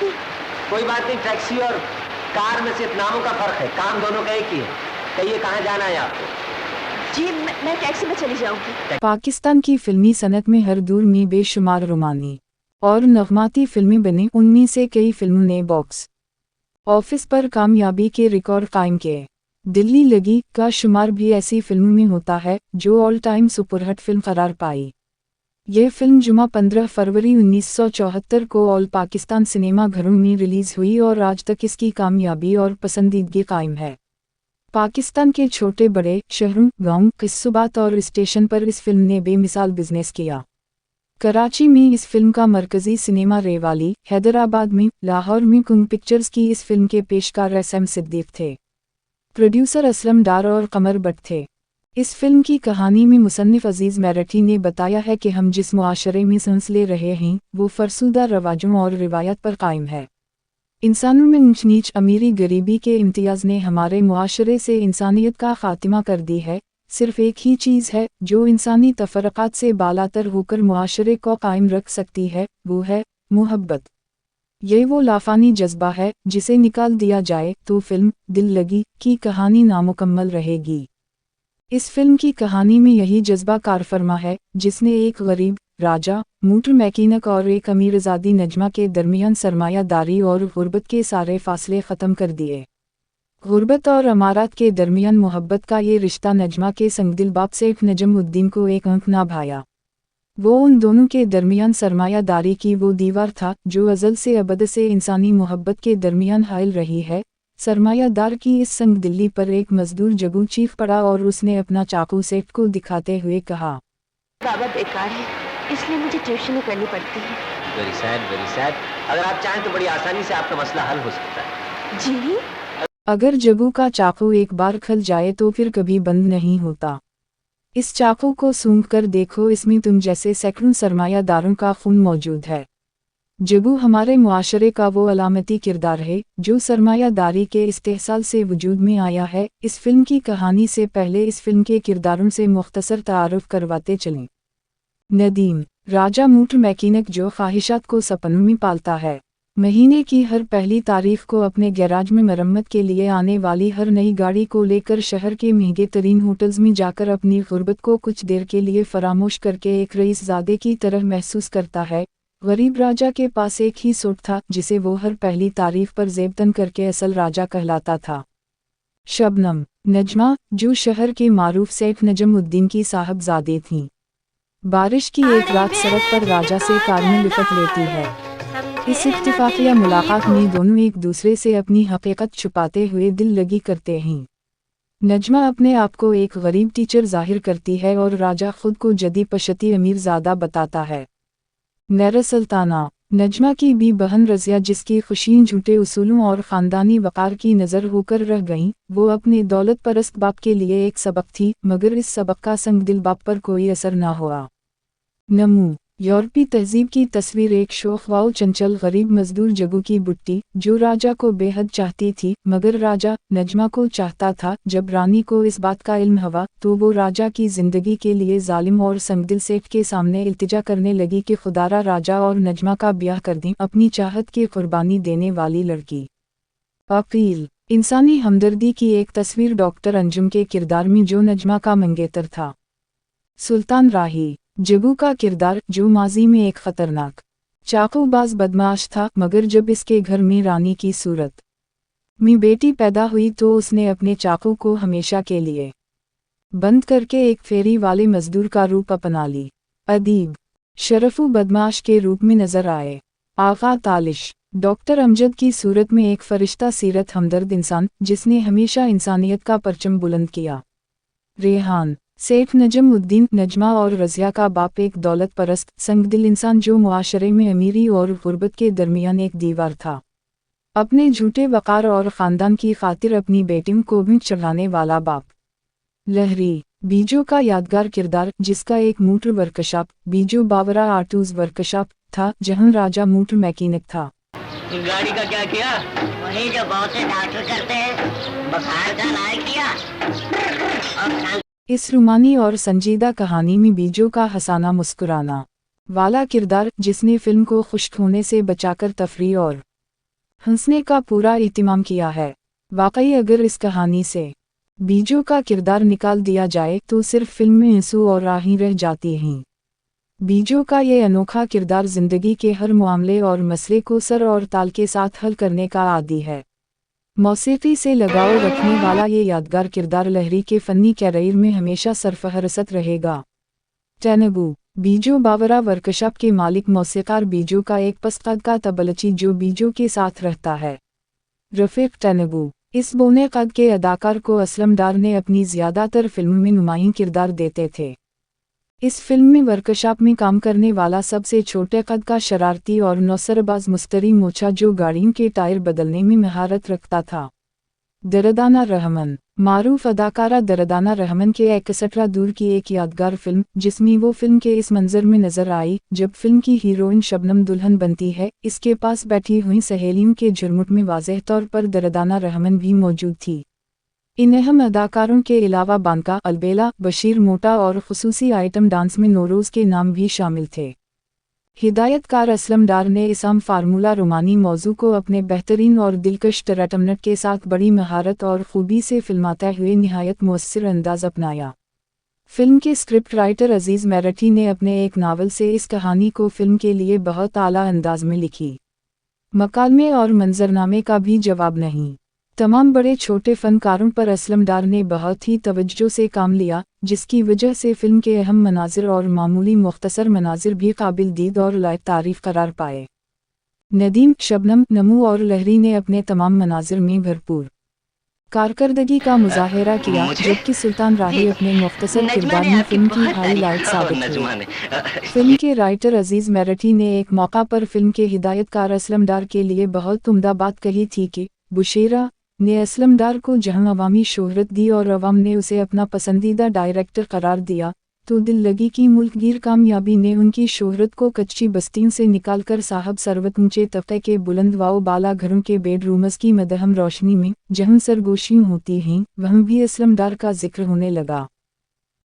थी। कोई बात नहीं, टैक्सी और कार में सिर्फ नामों का फर्क है, काम दोनों का एक ही है। कहिए कहाँ जाना है आपको? जी मैं टैक्सी में चली जाऊंगी। पाकिस्तान की फिल्मी सनत में हर दौर में बेशुमार रोमानी और नगमाती फिल्में बनी। उनमें से कई फिल्मों ने बॉक्स ऑफिस पर कामयाबी के रिकॉर्ड कायम किए। दिल्ली लगी का शुमार भी ऐसी फिल्मों में होता है जो ऑल टाइम सुपरहिट फिल्म करार पाई। यह फिल्म जुमा 15 फरवरी 1974 को ऑल पाकिस्तान सिनेमा घरों में रिलीज हुई और आज तक इसकी कामयाबी और पसंदीदगी कायम है। पाकिस्तान के छोटे बड़े शहरों, गांव, कस्बों और स्टेशन पर इस फिल्म ने बेमिसाल बिजनेस किया। कराची में इस फिल्म का मरकजी सिनेमा रेवाली, हैदराबाद में, लाहौर में कुंग पिक्चर्स की इस फिल्म के पेशकार एसएम सिद्दीक थे। प्रोड्यूसर असलम डार और कमर बट थे। इस फिल्म की कहानी में मुसन्निफ अजीज़ मेरठी ने बताया है कि हम जिस मुआशरे में सांस ले रहे हैं वो फरसुदा रवाजों और रिवायत पर कायम है। इंसानों में ऊंच नीच, अमीरी गरीबी के इम्तियाज़ ने हमारे मुआशरे से इंसानियत का खात्मा कर दी है। सिर्फ एक ही चीज़ है जो इंसानी तफरक़ात से बालातर होकर मुआशरे को कायम रख सकती है, वो है मोहब्बत। ये वो लाफानी जज्बा है जिसे निकाल दिया जाए तो फिल्म दिल लगी की कहानी नामुकम्मल रहेगी। इस फिल्म की कहानी में यही जज्बा कारफरमा है जिसने एक गरीब राजा, मोटर मैकेनिक और एक अमीरजादी नजमा के दरमियान सरमायादारी और गुर्बत के सारे फासले ख़त्म कर दिए। गुर्बत और अमारत के दरमियान मोहब्बत का ये रिश्ता नजमा के संगदिल बाप सेठ नजमुद्दीन को एक अंक ना भाया। वो उन दोनों के दरमियान सरमायादारी की वो दीवार था जो अज़ल से अबद से इंसानी मोहब्बत के दरमियान हायल रही है। सरमायादार की इस संग दिल्ली पर एक मजदूर जगू चीख पड़ा और उसने अपना चाकू सेठ को दिखाते हुए कहा, बाबा बेकार है, इसलिए मुझे ट्यूशन करनी पड़ती है। Very sad, very sad. अगर आप चाहें तो बड़ी आसानी से आपका मसला हल हो सकता है। जी? अगर जगू का चाकू एक बार खल जाए तो फिर कभी बंद नहीं होता। इस चाकू को सूंघ कर देखो, इसमें तुम जैसे सैकड़ों सरमायादारों का खून मौजूद है। जगू हमारे मुआशरे का वो अलामती किरदार है जो सरमायादारी के इस्तेहसाल से वजूद में आया है। इस फिल्म की कहानी से पहले इस फिल्म के किरदारों से मुख्तसर तारुफ करवाते चलें। नदीम, राजा मोटर मैकेनिक जो ख्वाहिशात को सपनों में पालता है। महीने की हर पहली तारीख को अपने गैराज में मरम्मत के लिए आने वाली हर नई गाड़ी को लेकर शहर के महंगे तरीन होटल्स में जाकर अपनी गुर्बत को कुछ देर के लिए फरामोश करके एक रईसज़ादे की तरह महसूस करता है। गरीब राजा के पास एक ही सूट था जिसे वो हर पहली तारीख पर ज़ेबतन करके असल राजा कहलाता था। शबनम, नजमा जो शहर के मारूफ सेठ नजमुद्दीन की साहबजादे थीं। बारिश की एक रात सड़क पर राजा से कार में लिपट लेती है। इस इत्तिफाकिया मुलाकात में दोनों एक दूसरे से अपनी हकीकत छुपाते हुए दिल लगी करते हैं। नजमा अपने आप को एक गरीब टीचर जाहिर करती है और राजा खुद को जदी पशती अमीरजादा बताता है। नैरा सुल्ताना, नजमा की भी बहन रज़िया जिसकी खुशियाँ झूठे उसूलों और ख़ानदानी वक़ार की नज़र होकर रह गईं, वो अपने दौलत परस्त बाप के लिए एक सबक थी, मगर इस सबक का संग दिल बाप पर कोई असर ना हुआ। नमू, यूरोपी तहजीब की तस्वीर एक शौख़ चंचल गरीब मजदूर जगू की बुट्टी जो राजा को बेहद चाहती थी, मगर राजा नजमा को चाहता था। जब रानी को इस बात का इल्म हुआ तो वो राजा की ज़िंदगी के लिए जालिम और संगदिल सेठ के सामने इल्तिजा करने लगी कि खुदारा राजा और नजमा का ब्याह कर दें, अपनी चाहत की कुर्बानी देने वाली लड़की। अकील, इंसानी हमदर्दी की एक तस्वीर डॉक्टर अंजुम के किरदार में जो नजमा का मंगेतर था। सुल्तान राही, जगू का किरदार जो माजी में एक खतरनाक चाकूबाज बदमाश था, मगर जब इसके घर में रानी की सूरत में बेटी पैदा हुई तो उसने अपने चाकू को हमेशा के लिए बंद करके एक फेरी वाले मजदूर का रूप अपना ली। अदीब, शरफू बदमाश के रूप में नजर आए। आगा तालिश, डॉक्टर अमजद की सूरत में एक फरिश्ता सीरत हमदर्द इंसान जिसने हमेशा इंसानियत का परचम बुलंद किया। रेहान, सेठ नजमुद्दीन नजमा और रज़िया का बाप एक दौलत परस्त संगदिल इंसान जो मुआशरे में अमीरी और गुर्बत के दरमियान एक दीवार था। अपने झूठे वक़ार और ख़ानदान की खातिर अपनी बेटियों को भी चढ़ाने वाला बाप। लहरी, बीजो का यादगार किरदार जिसका एक मोटर वर्कशॉप बीजो बावरा आर्टूज वर्कशॉप था जहां राजा मोटर मैकेनिक था। गाड़ी का क्या किया? वही जो बहुत से डॉक्टर करते हैं, बुखार का इलाज किया और इस रुमानी और संजीदा कहानी में बीजो का हंसाना मुस्कुराना वाला किरदार जिसने फिल्म को खुश्क होने से बचाकर तफरीह और हंसने का पूरा इत्मीनान किया है। वाकई अगर इस कहानी से बीजू का किरदार निकाल दिया जाए तो सिर्फ फिल्म में आंसू और राहें रह जाती हैं। बीजू का ये अनोखा किरदार जिंदगी के हर मामले और मसले को सर और ताल के साथ हल करने का आदी है। मौसीकी से लगाव रखने वाला ये यादगार किरदार लहरी के फ़नी कैरियर में हमेशा सरफहरसत रहेगा। तेलुगु बीजू बावरा वर्कशॉप के मालिक मौसीकार बीजू का एक पसकद का तबलची जो बीजू के साथ रहता है। रफ़ीक तेलुगु इस बोने कद के अदाकार को असलम डार ने अपनी ज़्यादातर फिल्म में नुमायां किरदार देते थे। इस फिल्म में वर्कशॉप में काम करने वाला सबसे छोटे कद का शरारती और नौसरबाज मुस्तरी मोचा जो गाड़ियों के टायर बदलने में महारत रखता था। दरदाना रहमान मारूफ अदाकारा दरदाना रहमान के 61 दूर की एक यादगार फिल्म जिसमें वो फिल्म के इस मंजर में नजर आई जब फिल्म की हीरोइन शबनम दुल्हन बनती है। इसके पास बैठी हुई सहेलियों के झुरमुट में वाज़ेह तौर पर दरदाना रहमान भी मौजूद थी। इन अहम अदाकारों के अलावा बांका अलबेला बशीर मोटा और खुसूसी आइटम डांस में नौरोज़ के नाम भी शामिल थे। हिदायतकार असलम डार ने इस आम फार्मूला रोमानी मौजू को अपने बेहतरीन और दिलकश तरटमनट के साथ बड़ी महारत और खूबी से फिल्माते हुए निहायत मुअस्सिर अंदाज अपनाया। फिल्म के स्क्रिप्ट राइटर अजीज़ मेरठी ने अपने एक नावल से इस कहानी को फिल्म के लिए बहुत आला अंदाज में लिखी। मकालमे और मंजरनामे का भी जवाब नहीं। तमाम बड़े छोटे फनकारों पर असलम डार ने बहुत ही तवज्जो से काम लिया जिसकी वजह से फिल्म के अहम मनाजिर और मामूली मुख्तसर मनाजिर भी काबिल दीद और लायक तारीफ करार पाए। नदीम शबनम नमू और लहरी ने अपने तमाम मनाजिर में भरपूर कारकर्दगी का मुजाहिरा किया जबकि सुल्तान राही अपने मुख्तसर किरदार में फिल्म की हाईलाइट साबित हुई। फिल्म के राइटर अजीज़ मेरठी ने एक मौका पर फिल्म के हिदायतकार असलम डार के लिए बहुत उम्दा बात कही थी कि बुशेरा ने असलम डार को जहां अवामी शोहरत दी और अवाम ने उसे अपना पसंदीदा डायरेक्टर करार दिया तो दिल लगी की मुल्कगीर कामयाबी ने उनकी शोहरत को कच्ची बस्तियों से निकालकर साहब सरवत ऊंचे तबके के बुलंद वाओ बाला घरों के बेडरूम्स की मदहम रोशनी में जहां सरगोशियां होती हैं वहां भी असलम डार का जिक्र होने लगा।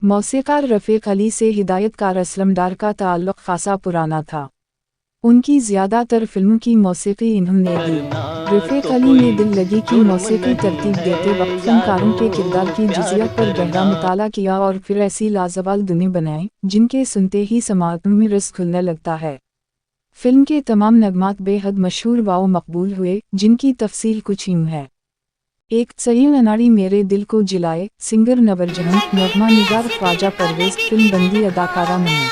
मौसीकार रफ़ीक अली से हिदायतकार असलम डार का ताल्लुक़ खासा पुराना था। उनकी ज़्यादातर फिल्मों की मौसीकी इन्होंने दी। रफ़ीक अली ने दिल लगी की मौसीकी तरतीब देते वक्त फनकारों के किरदार की जुज़ियत पर गहरा मुताला किया और फिर ऐसी लाजवाब धुनें बनाई जिनके सुनते ही समाअतों में रस खुलने लगता है। फिल्म के तमाम नगमात बेहद मशहूर व मकबूल हुए जिनकी तफसील कुछ यूं है। एक सही अनाड़ी मेरे दिल को जिलाए सिंगर नवरजहां नगमा निगार ख्वाजा परवेज फिल्म बंदी अदाकारा नहीं।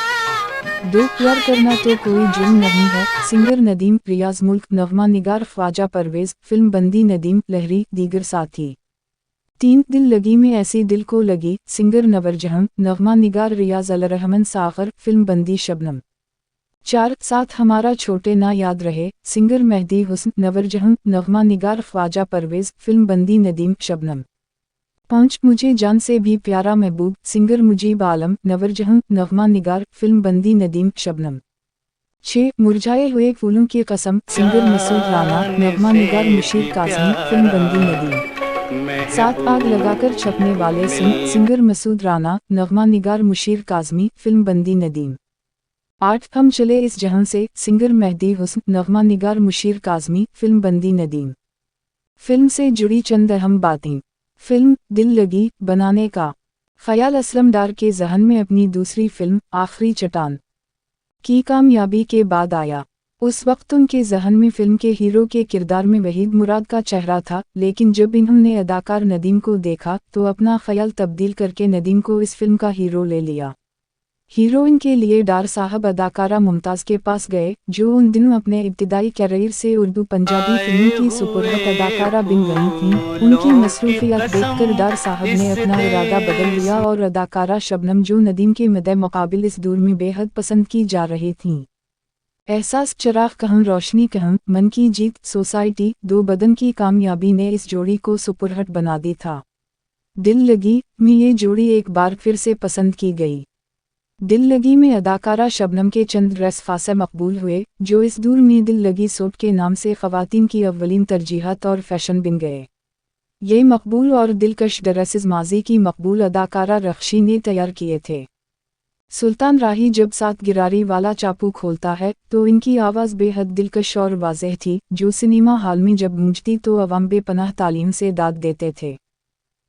दो प्यार करना तो कोई जुर्म नहीं है सिंगर नदीम रियाज मुल्क नगमा निगार ख्वाजा परवेज फिल्म बंदी नदीम लहरी दीगर साथी। 3 दिल लगी में ऐसी दिल को लगी सिंगर नवरजहां नगमा निगार रियाज अल रहमान सागर फिल्म बंदी शबनम। 4 साथ हमारा छोटे ना याद रहे सिंगर मेहदी हुस्न नवरजहां नगमा निगार ख्वाजा परवेज फिल्म बंदी नदीम शबनम। 5 मुझे जान से भी प्यारा महबूब सिंगर मुजीब आलम नवरजहां नगमा निगार फिल्म बंदी नदीम शबनम। 6 मुरझाए हुए फूलों की कसम सिंगर मसूद राना नगमा निगार मुशीर काज़मी फिल्म बंदी नदीम। 7 आग लगाकर छपने वाले सिंगर मसूद राना नगमा निगार मुशीर काज़मी फिल्म बंदी नदीम। 8 हम चले इस जहां से सिंगर मेहदी हुस्न नगमा निगार मुशीर काज़मी फिल्म बंदी नदीम। फिल्म से जुड़ी चंद अहम बातें। फिल्म दिल लगी बनाने का ख्याल असलम डार के जहन में अपनी दूसरी फिल्म आखिरी चट्टान की कामयाबी के बाद आया। उस वक्त उनके जहन में फिल्म के हीरो के किरदार में वहीद मुराद का चेहरा था लेकिन जब इन्होंने अदाकार नदीम को देखा तो अपना ख्याल तब्दील करके नदीम को इस फिल्म का हीरो ले लिया। हीरोइन के लिए डार साहब अदाकारा मुमताज़ के पास गए जो उन दिनों अपने इब्तिदाई कैरियर से उर्दू पंजाबी फिल्मों की सुपरहिट अदाकारा बन गई थीं। उनकी मसरूफियत देखकर डार साहब ने अपना इरादा बदल लिया और अदाकारा शबनम जो नदीम के मद्दे मुकाबिल इस दौर में बेहद पसंद की जा रही थीं। एहसास चिराग कहन रोशनी कहन मन की जीत सोसाइटी दो बदन की कामयाबी ने इस जोड़ी को सुपरहिट बना दी था। दिल लगी में ये जोड़ी एक बार फिर से पसंद की गई। दिल लगी में अदाकारा शबनम के चंद ड्रेस खासे मकबूल हुए जो इस दौर में दिल लगी सूट के नाम से ख़वातीन की अव्वलीन तरजीहात और फैशन बन गए। ये मकबूल और दिलकश ड्रेसेस माजी की मकबूल अदाकारा रख्शी ने तैयार किए थे। सुल्तान राही जब सात गिरारी वाला चाकू खोलता है तो इनकी आवाज़ बेहद दिलकश और वाज़ेह थी, जो सिनेमा हॉल में जब गूंजती तो अवाम बेपनाह तालीम से दाद देते थे।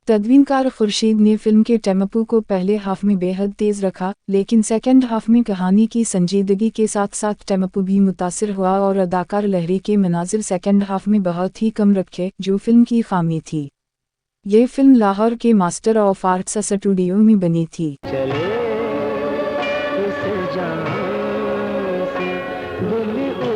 तदवीनकार खुर्शीद ने फिल्म के टेम्पो को पहले हाफ में बेहद तेज़ रखा, लेकिन सेकंड हाफ में कहानी की संजीदगी के साथ साथ टेम्पो भी मुतासिर हुआ और अदाकार लहरी के मनाजिर सेकंड हाफ में बहुत ही कम रखे, जो फिल्म की खामी थी। ये फिल्म लाहौर के मास्टर ऑफ आर्ट्स स्टूडियो में बनी थी। चले इस जान से दिल